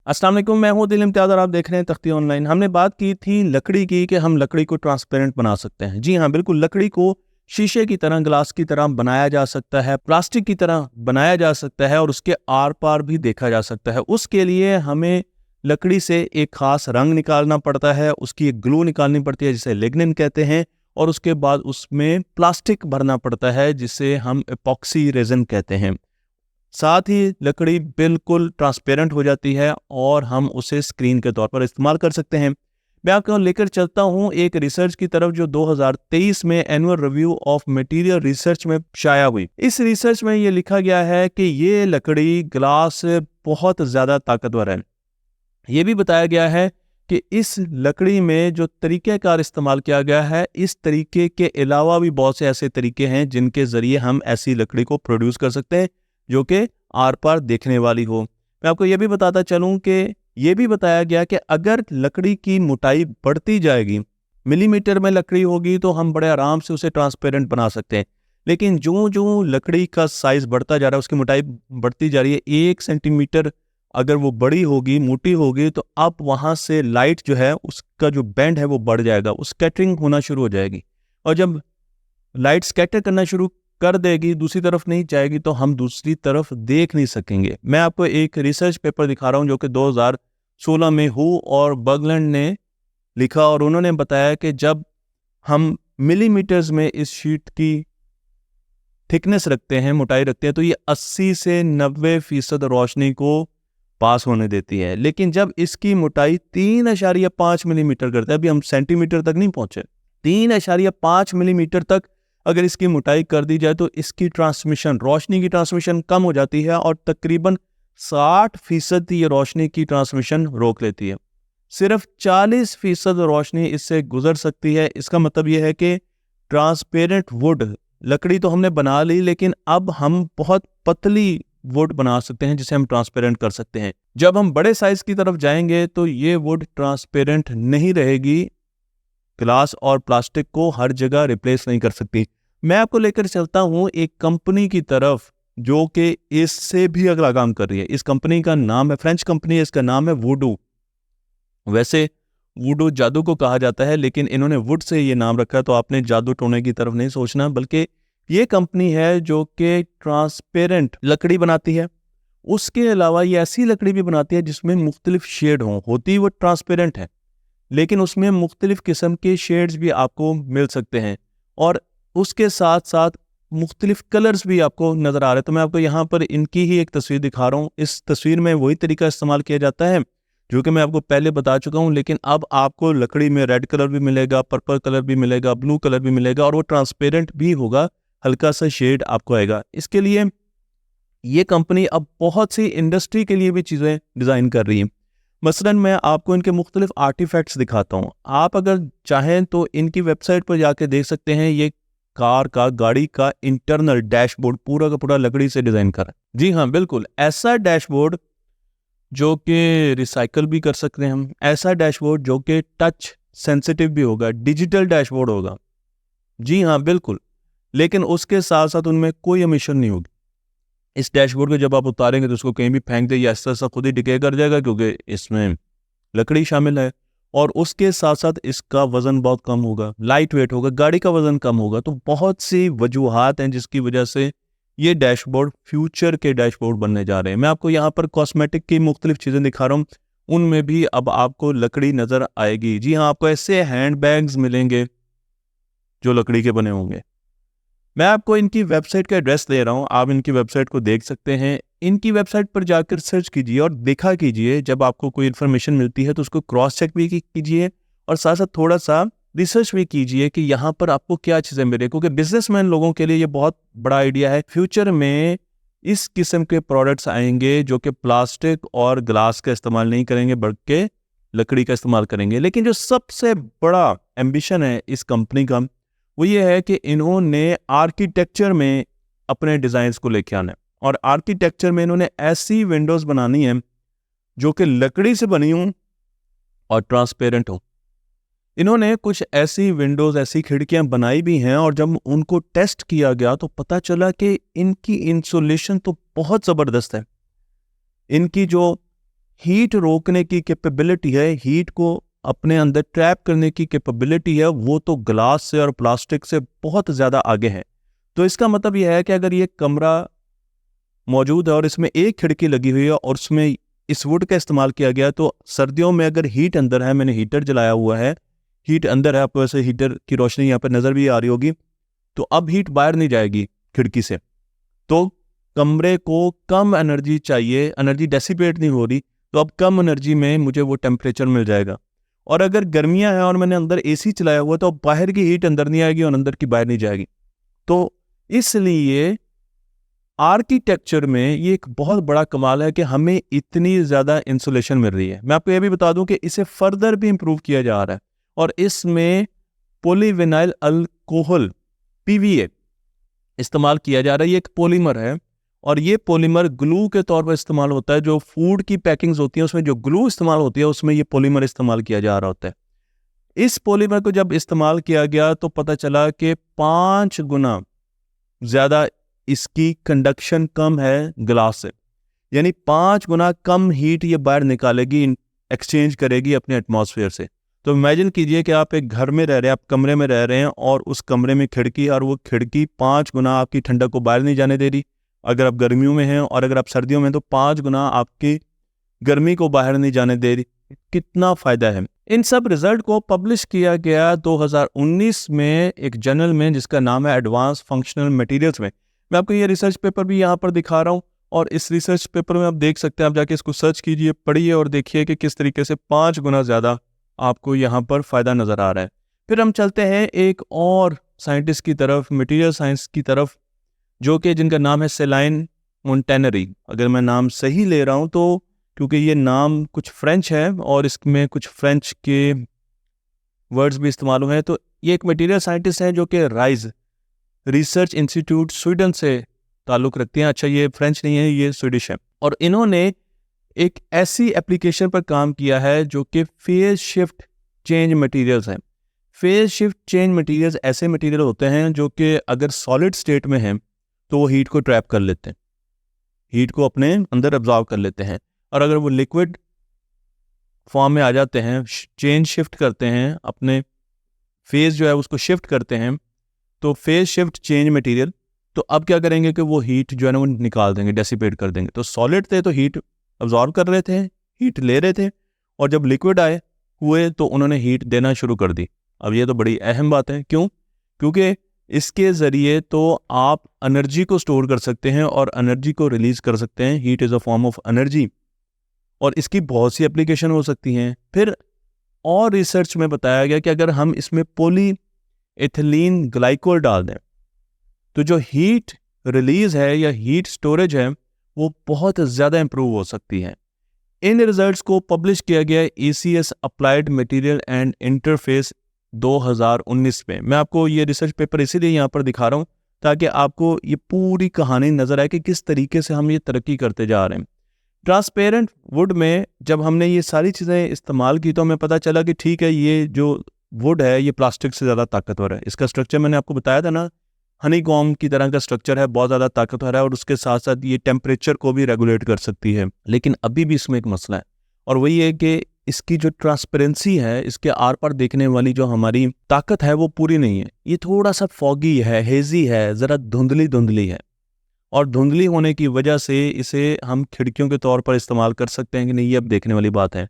अस्सलाम वालेकुम, मैं हूं दिल इम्तियाज़ और आप देख रहे हैं तख्ती ऑनलाइन। हमने बात की थी लकड़ी की कि हम लकड़ी को ट्रांसपेरेंट बना सकते हैं। जी हाँ, बिल्कुल, लकड़ी को शीशे की तरह, ग्लास की तरह बनाया जा सकता है, प्लास्टिक की तरह बनाया जा सकता है और उसके आर पार भी देखा जा सकता है। उसके लिए हमें लकड़ी से एक खास रंग निकालना पड़ता है, उसकी एक ग्लू निकालनी पड़ती है जिसे लिग्निन कहते हैं, और उसके बाद उसमें प्लास्टिक भरना पड़ता है जिसे हम एपॉक्सी रेजिन कहते हैं। साथ ही लकड़ी बिल्कुल ट्रांसपेरेंट हो जाती है और हम उसे स्क्रीन के तौर पर इस्तेमाल कर सकते हैं। मैं आपको लेकर चलता हूं एक रिसर्च की तरफ जो 2023 में annual review of material research में शाया हुई। इस रिसर्च में ये लिखा गया है कि ये लकड़ी ग्लास बहुत ज़्यादा ताकतवर है। ये भी बताया गया है कि इस लकड़ी में जो तरीक़ेकार इस्तेमाल किया गया है, इस तरीके के अलावा भी बहुत से ऐसे तरीके हैं जिनके ज़रिए हम ऐसी लकड़ी को प्रोड्यूस कर सकते हैं जो कि आर पार देखने वाली हो। मैं आपको ये भी बताता चलूँ कि ये भी बताया गया कि अगर लकड़ी की मोटाई बढ़ती जाएगी, मिलीमीटर में लकड़ी होगी तो हम बड़े आराम से उसे ट्रांसपेरेंट बना सकते हैं। लेकिन जो लकड़ी का साइज़ बढ़ता जा रहा है, उसकी मोटाई बढ़ती जा रही है, 1 सेंटीमीटर अगर वो बड़ी होगी, मोटी होगी, तो अब वहाँ से लाइट जो है उसका जो बैंड है वो बढ़ जाएगा, वो स्कैटरिंग होना शुरू हो जाएगी। और जब लाइट स्कैटर करना शुरू कर देगी, दूसरी तरफ नहीं जाएगी, तो हम दूसरी तरफ देख नहीं सकेंगे। मैं आपको एक रिसर्च पेपर दिखा रहा हूँ जो कि 2016 में हू और बर्गलैंड ने लिखा, और उन्होंने बताया कि जब हम मिलीमीटर्स में इस शीट की थिकनेस रखते हैं, मोटाई रखते हैं, तो ये 80 से 90% रोशनी को पास होने देती है। लेकिन जब इसकी मोटाई 3.5 मिलीमीटर करता है, अभी हम सेंटीमीटर तक नहीं पहुंचे, 3.5 मिलीमीटर तक अगर इसकी मोटाई कर दी जाए तो इसकी ट्रांसमिशन, रोशनी की ट्रांसमिशन कम हो जाती है और तकरीबन 60% ये रोशनी की ट्रांसमिशन रोक लेती है। सिर्फ 40% रोशनी इससे गुजर सकती है। इसका मतलब यह है कि ट्रांसपेरेंट वुड, लकड़ी तो हमने बना ली, लेकिन अब हम बहुत पतली वुड बना सकते हैं जिसे हम ट्रांसपेरेंट कर सकते हैं। जब हम बड़े साइज की तरफ जाएंगे तो ये वुड ट्रांसपेरेंट नहीं रहेगी, ग्लास और प्लास्टिक को हर जगह रिप्लेस नहीं कर सकती। मैं आपको लेकर चलता हूं एक कंपनी की तरफ जो कि इससे भी अगला काम कर रही है। इस कंपनी का नाम है, फ्रेंच कंपनी है, इसका नाम है वुडू। वैसे वुडू जादू को कहा जाता है, लेकिन इन्होंने वुड से ये नाम रखा है, तो आपने जादू टोने की तरफ नहीं सोचना, बल्कि ये कंपनी है जो कि ट्रांसपेरेंट लकड़ी बनाती है। उसके अलावा ये ऐसी लकड़ी भी बनाती है जिसमें मुख्तलिफ शेड होती वो ट्रांसपेरेंट है, लेकिन उसमें मुख्तलिफ किस्म के शेड्स भी आपको मिल सकते हैं और उसके साथ साथ मुख्तलिफ कलर्स भी आपको नज़र आ रहे हैं। तो मैं आपको यहाँ पर इनकी ही एक तस्वीर दिखा रहा हूँ। इस तस्वीर में वही तरीका इस्तेमाल किया जाता है जो कि मैं आपको पहले बता चुका हूँ, लेकिन अब आपको लकड़ी में रेड कलर भी मिलेगा, पर्पल कलर भी मिलेगा, ब्लू कलर भी मिलेगा और वो ट्रांसपेरेंट भी होगा, हल्का सा शेड आपको आएगा। इसके लिए ये कंपनी अब बहुत सी इंडस्ट्री के लिए भी चीज़ें डिज़ाइन कर रही है। मसलन मैं आपको इनके मुख्तलिफ आर्टिफैक्ट्स दिखाता हूँ। आप अगर चाहें तो इनकी वेबसाइट पर जाके देख सकते हैं। ये कार का, गाड़ी का इंटरनल डैशबोर्ड पूरा का पूरा लकड़ी से डिज़ाइन करा है। जी हाँ, बिल्कुल ऐसा डैशबोर्ड जो कि रिसाइकल भी कर सकते हैं हम, ऐसा डैशबोर्ड जो कि टच सेंसिटिव भी होगा, डिजिटल डैशबोर्ड होगा। जी हाँ, बिल्कुल, लेकिन उसके साथ साथ उनमें कोई एमिशन नहीं होगी। इस डैशबोर्ड को जब आप उतारेंगे तो उसको कहीं भी फेंक दे, या ऐसा खुद ही डिके कर जाएगा, क्योंकि इसमें लकड़ी शामिल है। और उसके साथ साथ इसका वजन बहुत कम होगा, लाइट वेट होगा, गाड़ी का वजन कम होगा। तो बहुत सी वजूहात हैं जिसकी वजह से ये डैशबोर्ड फ्यूचर के डैशबोर्ड बनने जा रहे हैं। मैं आपको यहाँ पर कॉस्मेटिक की मुख्तलिफ चीज़ें दिखा रहा हूँ, उनमें भी अब आपको लकड़ी नज़र आएगी। जी हाँ, आपको ऐसे हैंड बैग्स मिलेंगे जो लकड़ी के बने होंगे। मैं आपको इनकी वेबसाइट का एड्रेस दे रहा हूँ, आप इनकी वेबसाइट को देख सकते हैं। इनकी वेबसाइट पर जाकर सर्च कीजिए और देखा कीजिए, जब आपको कोई इन्फॉर्मेशन मिलती है तो उसको क्रॉस चेक भी कीजिए और साथ साथ थोड़ा सा रिसर्च भी कीजिए कि यहाँ पर आपको क्या चीज़ें मिले, क्योंकि बिजनेसमैन लोगों के लिए ये बहुत बड़ा आइडिया है। फ्यूचर में इस किस्म के प्रोडक्ट्स आएंगे जो कि प्लास्टिक और ग्लास का इस्तेमाल नहीं करेंगे बल्कि लकड़ी का इस्तेमाल करेंगे। लेकिन जो सबसे बड़ा एम्बिशन है इस कंपनी का, वो ये है कि इन्होंने आर्किटेक्चर में अपने डिज़ाइंस को लेके आना है और आर्किटेक्चर में इन्होंने ऐसी विंडोज़ बनानी है जो कि लकड़ी से बनी हों और ट्रांसपेरेंट हो। इन्होंने कुछ ऐसी विंडोज़, ऐसी खिड़कियां बनाई भी हैं और जब उनको टेस्ट किया गया तो पता चला कि इनकी इंसुलेशन तो बहुत ज़बरदस्त है। इनकी जो हीट रोकने की कैपेबिलिटी है, हीट को अपने अंदर ट्रैप करने की कैपेबिलिटी है, वो तो ग्लास से और प्लास्टिक से बहुत ज़्यादा आगे है। तो इसका मतलब यह है कि अगर ये कमरा मौजूद है और इसमें एक खिड़की लगी हुई है और उसमें इस वुड का इस्तेमाल किया गया, तो सर्दियों में अगर हीट अंदर है, मैंने हीटर जलाया हुआ है, हीट अंदर है, आपको वैसे हीटर की रोशनी यहाँ पर नज़र भी आ रही होगी, तो अब हीट बाहर नहीं जाएगी खिड़की से, तो कमरे को कम एनर्जी चाहिए, एनर्जी डेसिपेट नहीं हो रही, तो अब कम एनर्जी में मुझे वो टेम्परेचर मिल जाएगा। और अगर गर्मियां हैं और मैंने अंदर एसी चलाया हुआ, तो बाहर की हीट अंदर नहीं आएगी और अंदर की बाहर नहीं जाएगी। तो इसलिए आर्किटेक्चर में ये एक बहुत बड़ा कमाल है कि हमें इतनी ज़्यादा इंसुलेशन मिल रही है। मैं आपको ये भी बता दूं कि इसे फर्दर भी इम्प्रूव किया जा रहा है और इसमें पॉलीविनाइल अल्कोहल PVA इस्तेमाल किया जा रहा है। ये एक पॉलीमर है और ये पॉलीमर ग्लू के तौर पर इस्तेमाल होता है। जो फूड की पैकिंग्स होती हैं उसमें जो ग्लू इस्तेमाल होती है उसमें ये पॉलीमर इस्तेमाल किया जा रहा होता है। इस पॉलीमर को जब इस्तेमाल किया गया तो पता चला कि 5 गुना ज़्यादा इसकी कंडक्शन कम है ग्लास से, यानी 5 गुना कम हीट ये बाहर निकालेगी, एक्सचेंज करेगी अपने एटमॉस्फेयर से। तो इमेजिन कीजिए कि आप एक घर में रह रहे हैं, आप कमरे में रह रहे हैं और उस कमरे में खिड़की, और वो खिड़की 5 गुना आपकी ठंडक को बाहर नहीं जाने दे रही अगर आप गर्मियों में हैं, और अगर आप सर्दियों में तो 5 गुना आपकी गर्मी को बाहर नहीं जाने दे रही। कितना फ़ायदा है। इन सब रिजल्ट को पब्लिश किया गया 2019 में एक जर्नल में जिसका नाम है एडवांस फंक्शनल मटेरियल्स में। मैं आपको ये रिसर्च पेपर भी यहाँ पर दिखा रहा हूँ और इस रिसर्च पेपर में आप देख सकते हैं, आप जाके इसको सर्च कीजिए, पढ़िए और देखिए कि किस तरीके से 5 गुना ज़्यादा आपको यहाँ पर फ़ायदा नज़र आ रहा है। फिर हम चलते हैं एक और साइंटिस्ट की तरफ, मटीरियल साइंस की तरफ, जो कि जिनका नाम है सेलाइन मोंटेनरी। अगर मैं नाम सही ले रहा हूँ तो, क्योंकि ये नाम कुछ फ्रेंच है और इसमें कुछ फ्रेंच के वर्ड्स भी इस्तेमाल हुए हैं। तो ये एक मटीरियल साइंटिस्ट हैं जो कि राइज रिसर्च इंस्टीट्यूट स्वीडन से ताल्लुक़ रखते हैं। अच्छा, ये फ्रेंच नहीं है, ये स्वीडिश है। और इन्होंने एक ऐसी एप्लीकेशन पर काम किया है जो कि फेज शिफ्ट चेंज मटीरियल्स हैं। फेज शिफ्ट चेंज मटीरियल्स ऐसे मटीरियल होते हैं जो कि अगर सॉलिड स्टेट में हैं तो वो हीट को ट्रैप कर लेते हैं, हीट को अपने अंदर एब्जॉर्ब कर लेते हैं, और अगर वो लिक्विड फॉर्म में आ जाते हैं, चेंज शिफ्ट करते हैं, अपने फेज जो है उसको शिफ्ट करते हैं, तो फेज शिफ्ट चेंज मटेरियल, तो अब क्या करेंगे कि वो हीट जो है ना वो निकाल देंगे, डेसिपेट कर देंगे। तो सॉलिड थे तो हीट अब्जॉर्ब कर रहे थे, हीट ले रहे थे, और जब लिक्विड आए हुए तो उन्होंने हीट देना शुरू कर दी। अब ये तो बड़ी अहम बात है। क्यों? क्योंकि इसके ज़रिए तो आप एनर्जी को स्टोर कर सकते हैं और एनर्जी को रिलीज़ कर सकते हैं। Heat is a form of energy और इसकी बहुत सी एप्लीकेशन हो सकती हैं। फिर और रिसर्च में बताया गया कि अगर हम इसमें पॉली एथिलीन ग्लाइकोल डाल दें तो जो हीट रिलीज़ है या हीट स्टोरेज है वो बहुत ज़्यादा इम्प्रूव हो सकती है। इन रिजल्ट्स को पब्लिश किया गया ACS applied material and interface 2019 में। मैं आपको ये रिसर्च पेपर इसीलिए यहाँ पर दिखा रहा हूँ ताकि आपको ये पूरी कहानी नज़र आए कि किस तरीके से हम ये तरक्की करते जा रहे हैं। ट्रांसपेरेंट वुड में जब हमने ये सारी चीज़ें इस्तेमाल की तो हमें पता चला कि ठीक है, ये जो वुड है ये प्लास्टिक से ज़्यादा ताकतवर है। इसका स्ट्रक्चर मैंने आपको बताया था ना, हनीकॉम्ब की तरह का स्ट्रक्चर है, बहुत ज़्यादा ताकतवर है और उसके साथ साथ ये टेम्परेचर को भी रेगुलेट कर सकती है। लेकिन अभी भी इसमें एक मसला है और वही है कि इसकी जो ट्रांसपेरेंसी है, इसके आर पार देखने वाली जो हमारी ताकत है वो पूरी नहीं है। ये थोड़ा सा फॉगी है, हेजी है, ज़रा धुंधली धुंधली है, और धुंधली होने की वजह से इसे हम खिड़कियों के तौर पर इस्तेमाल कर सकते हैं कि नहीं, ये अब देखने वाली बात है।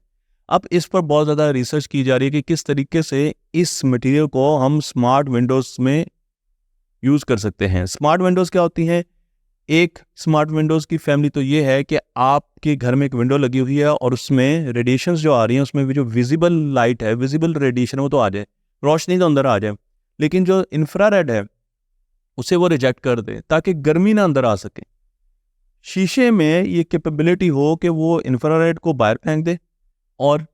अब इस पर बहुत ज़्यादा रिसर्च की जा रही है कि किस तरीके से इस मटेरियल को हम स्मार्ट विंडोज़ में यूज़ कर सकते हैं। स्मार्ट विंडोज़ क्या होती हैं? एक स्मार्ट विंडोज़ की फैमिली तो ये है कि आपके घर में एक विंडो लगी हुई है और उसमें रेडिएशंस जो आ रही हैं, उसमें भी जो विजिबल लाइट है, विजिबल रेडिएशन, वो तो आ जाए, रोशनी तो अंदर आ जाए, लेकिन जो इंफ्रारेड है उसे वो रिजेक्ट कर दे ताकि गर्मी ना अंदर आ सके। शीशे में ये कैपेबिलिटी हो कि वो इंफ्रारेड को बाहर फेंक दे और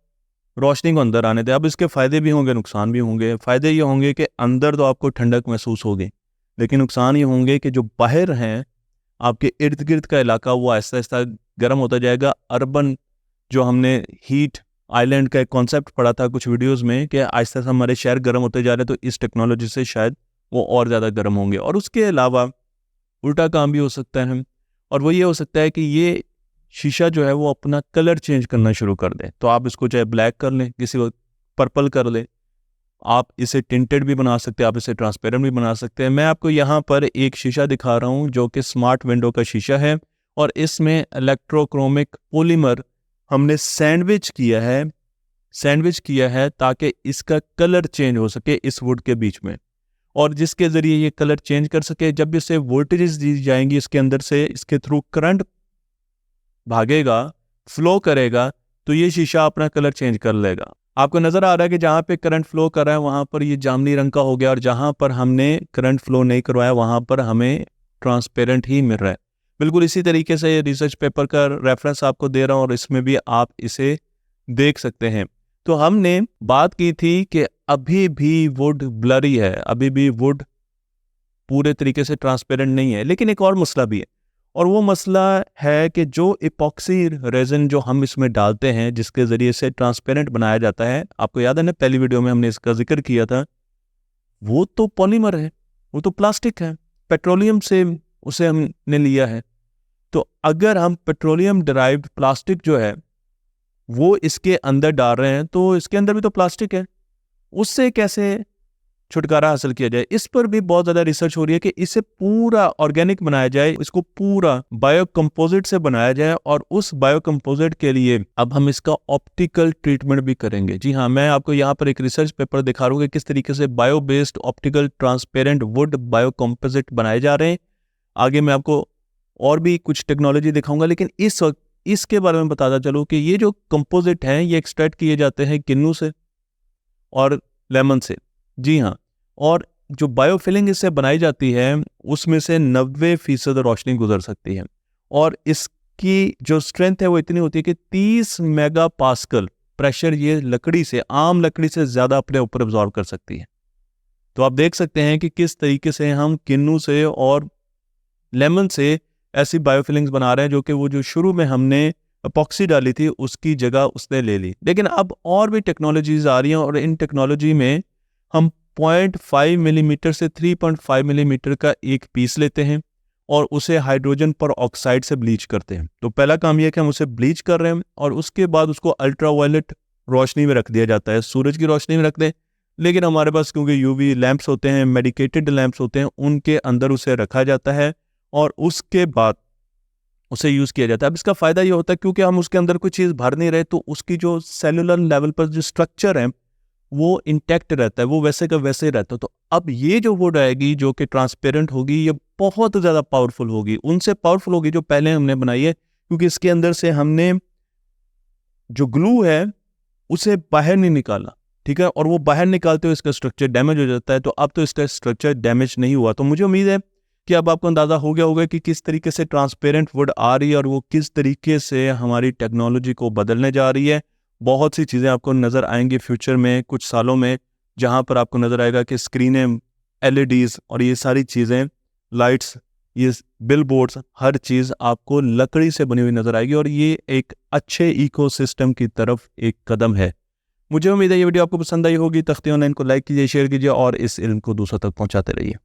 रोशनी को अंदर आने दे। अब इसके फ़ायदे भी होंगे, नुकसान भी होंगे। फ़ायदे ये होंगे कि अंदर तो आपको ठंडक महसूस होगी, लेकिन नुकसान ये होंगे कि जो बाहर हैं, आपके इर्द गिर्द का इलाका, वो आहिस्ता आहिस्ता गर्म होता जाएगा। अर्बन जो हमने हीट आइलैंड का एक कॉन्सेप्ट पढ़ा था कुछ वीडियोस में कि आहिस्ता आहिस्ता हमारे शहर गर्म होते जा रहे हैं, तो इस टेक्नोलॉजी से शायद वो और ज़्यादा गर्म होंगे। और उसके अलावा उल्टा काम भी हो सकता है, और वो ये हो सकता है कि ये शीशा जो है वो अपना कलर चेंज करना शुरू कर दे। तो आप इसको चाहे ब्लैक कर लें, किसी वक्त पर्पल कर लें, आप इसे टिंटेड भी बना सकते हैं, आप इसे ट्रांसपेरेंट भी बना सकते हैं। मैं आपको यहाँ पर एक शीशा दिखा रहा हूँ जो कि स्मार्ट विंडो का शीशा है और इसमें इलेक्ट्रोक्रोमिक पॉलीमर हमने सैंडविच किया है ताकि इसका कलर चेंज हो सके इस वुड के बीच में, और जिसके ज़रिए ये कलर चेंज कर सके। जब इसे वोल्टेजेस दी जाएंगी इसके अंदर से, इसके थ्रू करंट भागेगा, फ्लो करेगा, तो ये शीशा अपना कलर चेंज कर लेगा। आपको नज़र आ रहा है कि जहाँ पे करंट फ्लो कर रहा है वहाँ पर ये जामुनी रंग का हो गया, और जहाँ पर हमने करंट फ्लो नहीं करवाया वहाँ पर हमें ट्रांसपेरेंट ही मिल रहा है। बिल्कुल इसी तरीके से ये रिसर्च पेपर का रेफरेंस आपको दे रहा हूँ और इसमें भी आप इसे देख सकते हैं। तो हमने बात की थी कि अभी भी वुड ब्लरी है, अभी भी वुड पूरे तरीके से ट्रांसपेरेंट नहीं है। लेकिन एक और मसला भी है, और वो मसला है कि जो इपॉक्सी रेजिन जो हम इसमें डालते हैं जिसके ज़रिए से ट्रांसपेरेंट बनाया जाता है, आपको याद है ना पहली वीडियो में हमने इसका जिक्र किया था, वो तो पॉलीमर है, वो तो प्लास्टिक है, पेट्रोलियम से उसे हमने लिया है। तो अगर हम पेट्रोलियम डिराइव्ड प्लास्टिक जो है वो इसके अंदर डाल रहे हैं तो इसके अंदर भी तो प्लास्टिक है, उससे कैसे छुटकारा हासिल किया जाए? इस पर भी बहुत ज़्यादा रिसर्च हो रही है कि इसे पूरा ऑर्गेनिक बनाया जाए, इसको पूरा बायो कंपोजिट से बनाया जाए, और उस बायो कंपोजिट के लिए अब हम इसका ऑप्टिकल ट्रीटमेंट भी करेंगे। जी हाँ, मैं आपको यहाँ पर एक रिसर्च पेपर दिखा रहा हूँ कि किस तरीके से bio based optical transparent would bio composite बनाए जा रहे हैं। आगे मैं आपको और भी कुछ टेक्नोलॉजी दिखाऊंगा, लेकिन इस वक्त इसके बारे में बताता चलो कि ये जो कंपोजिट हैं ये एक्सट्रैक्ट किए जाते हैं किन्नू से और लेमन से। जी हाँ, और जो बायोफिलिंग इससे बनाई जाती है उसमें से 90% रोशनी गुजर सकती है, और इसकी जो स्ट्रेंथ है वो इतनी होती है कि 30 मेगा पास्कल प्रेशर ये लकड़ी से, आम लकड़ी से ज़्यादा अपने ऊपर अब्जॉर्व कर सकती है। तो आप देख सकते हैं कि किस तरीके से हम किन्नू से और लेमन से ऐसी बायोफिलिंग्स बना रहे हैं जो कि वो जो शुरू में हमने अपॉक्सी डाली थी उसकी जगह उसने ले ली। लेकिन अब और भी टेक्नोलॉजीज आ रही हैं, और इन टेक्नोलॉजी में हम 0.5 मिलीमीटर से 3.5 मिलीमीटर का एक पीस लेते हैं और उसे हाइड्रोजन पर ऑक्साइड से ब्लीच करते हैं। तो पहला काम यह है कि हम उसे ब्लीच कर रहे हैं, और उसके बाद उसको अल्ट्रावायलेट रोशनी में रख दिया जाता है, सूरज की रोशनी में रख दें। लेकिन हमारे पास क्योंकि यूवी लैंप्स होते हैं, मेडिकेटेड लैंप्स होते हैं, उनके अंदर उसे रखा जाता है और उसके बाद उसे यूज़ किया जाता है। अब इसका फ़ायदा ये होता है क्योंकि हम उसके अंदर कोई चीज़ भर नहीं रहे, तो उसकी जो सेलुलर लेवल पर जो स्ट्रक्चर है वो इंटैक्ट रहता है, वो वैसे का वैसे रहता है। तो अब ये जो वुड आएगी जो कि ट्रांसपेरेंट होगी, ये बहुत ज़्यादा पावरफुल होगी, उनसे पावरफुल होगी जो पहले हमने बनाई है, क्योंकि इसके अंदर से हमने जो ग्लू है उसे बाहर नहीं निकाला, ठीक है, और वो बाहर निकालते हुए इसका स्ट्रक्चर डैमेज हो जाता है। तो अब तो इसका स्ट्रक्चर डैमेज नहीं हुआ। तो मुझे उम्मीद है कि अब आपको अंदाज़ा हो गया होगा कि किस तरीके से ट्रांसपेरेंट वुड आ रही है और वो किस तरीके से हमारी टेक्नोलॉजी को बदलने जा रही है। बहुत सी चीज़ें आपको नज़र आएंगी फ्यूचर में, कुछ सालों में, जहाँ पर आपको नज़र आएगा कि स्क्रीनें, LEDs और ये सारी चीज़ें, लाइट्स, ये बिलबोर्ड्स, हर चीज़ आपको लकड़ी से बनी हुई नज़र आएगी, और ये एक अच्छे इकोसिस्टम की तरफ एक कदम है। मुझे उम्मीद है ये वीडियो आपको पसंद आई होगी। तख्ती ऑनलाइन को लाइक कीजिए, शेयर कीजिए और इस इल्म को दूसरों तक पहुँचाते रहिए।